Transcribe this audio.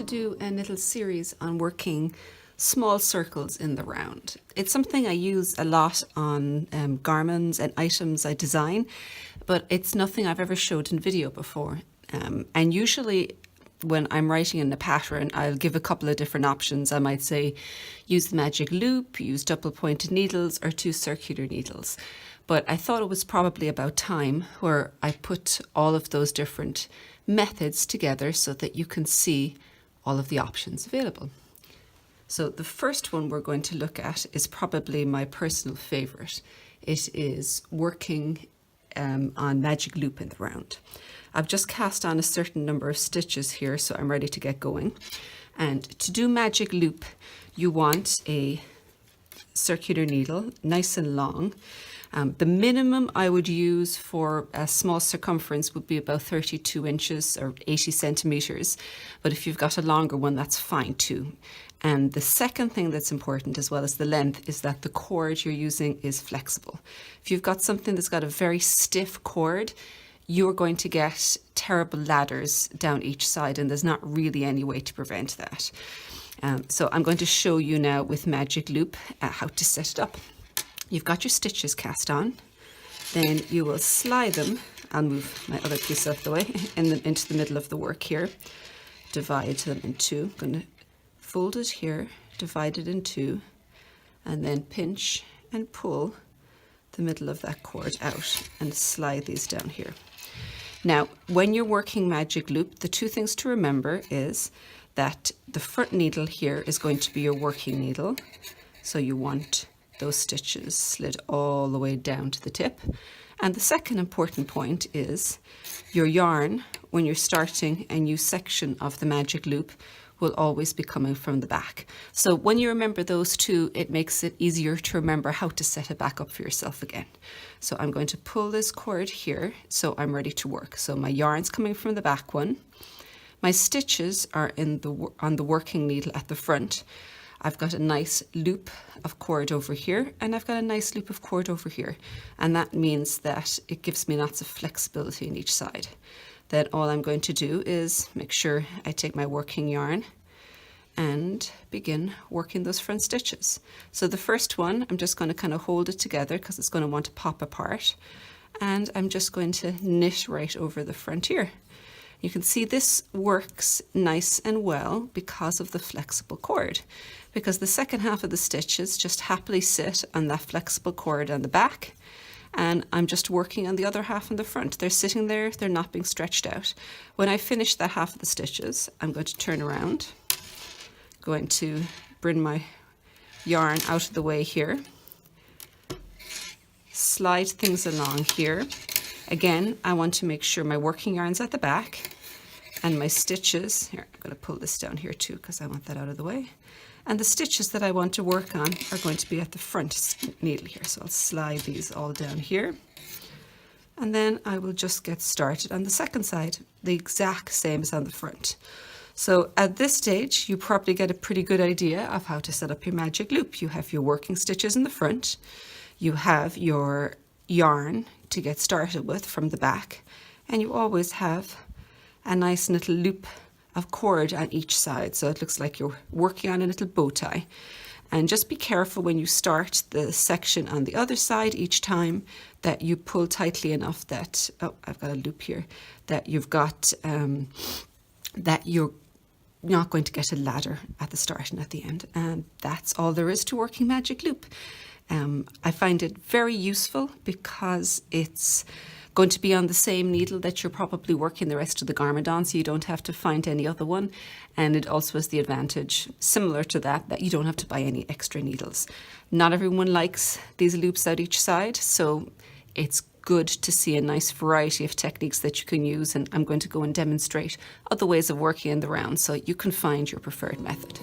do a little series on working small circles in the round. It's something I use a lot on garments and items I design, but it's nothing I've ever showed in video before. And usually when I'm writing in a pattern, I'll give a couple of different options. I might say use the magic loop, use double pointed needles, or 2 circular needles. But I thought it was probably about time where I put all of those different methods together so that you can see all of the options available. So the first one we're going to look at is probably my personal favorite. It is working on magic loop in the round. I've just cast on a certain number of stitches here, so I'm ready to get going. And to do magic loop, you want a circular needle, nice and long. The minimum I would use for a small circumference would be about 32 inches or 80 centimeters. But if you've got a longer one, that's fine too. And the second thing that's important, as well as the length, is that the cord you're using is flexible. If you've got something that's got a very stiff cord, you're going to get terrible ladders down each side, and there's not really any way to prevent that. So I'm going to show you now with magic loop how to set it up. You've got your stitches cast on, then you will slide them. I'll move my other piece out of the way into the middle of the work here. Divide them in two. I'm going to fold it here, divide it in two, and then pinch and pull the middle of that cord out and slide these down here. Now, when you're working magic loop, the 2 things to remember is that the front needle here is going to be your working needle. So you want those stitches slid all the way down to the tip. And the second important point is your yarn, when you're starting a new section of the magic loop, will always be coming from the back. So when you remember those 2, it makes it easier to remember how to set it back up for yourself again. So I'm going to pull this cord here, so I'm ready to work. So my yarn's coming from the back one. My stitches are on the working needle at the front. I've got a nice loop of cord over here, and I've got a nice loop of cord over here. And that means that it gives me lots of flexibility in each side. Then all I'm going to do is make sure I take my working yarn and begin working those front stitches. So the first one, I'm just going to kind of hold it together because it's going to want to pop apart. And I'm just going to knit right over the front here. You can see this works nice and well because of the flexible cord, because the second half of the stitches just happily sit on that flexible cord on the back, and I'm just working on the other half in the front. They're sitting there, they're not being stretched out. When I finish that half of the stitches, I'm going to turn around, going to bring my yarn out of the way here, slide things along here. Again, I want to make sure my working yarn's at the back and my stitches, here, I'm going to pull this down here too because I want that out of the way. And the stitches that I want to work on are going to be at the front needle here. So I'll slide these all down here. And then I will just get started on the second side, the exact same as on the front. So at this stage, you probably get a pretty good idea of how to set up your magic loop. You have your working stitches in the front. You have your yarn to get started with from the back, and you always have a nice little loop of cord on each side, so it looks like you're working on a little bow tie. And just be careful when you start the section on the other side each time that you pull tightly enough that, oh, I've got a loop here, that you've got, that you're not going to get a ladder at the start and at the end. And that's all there is to working magic loop. I find it very useful because it's going to be on the same needle that you're probably working the rest of the garment on, so you don't have to find any other one. And it also has the advantage, similar to that you don't have to buy any extra needles. Not everyone likes these loops out each side, so it's good to see a nice variety of techniques that you can use, and I'm going to go and demonstrate other ways of working in the round so you can find your preferred method.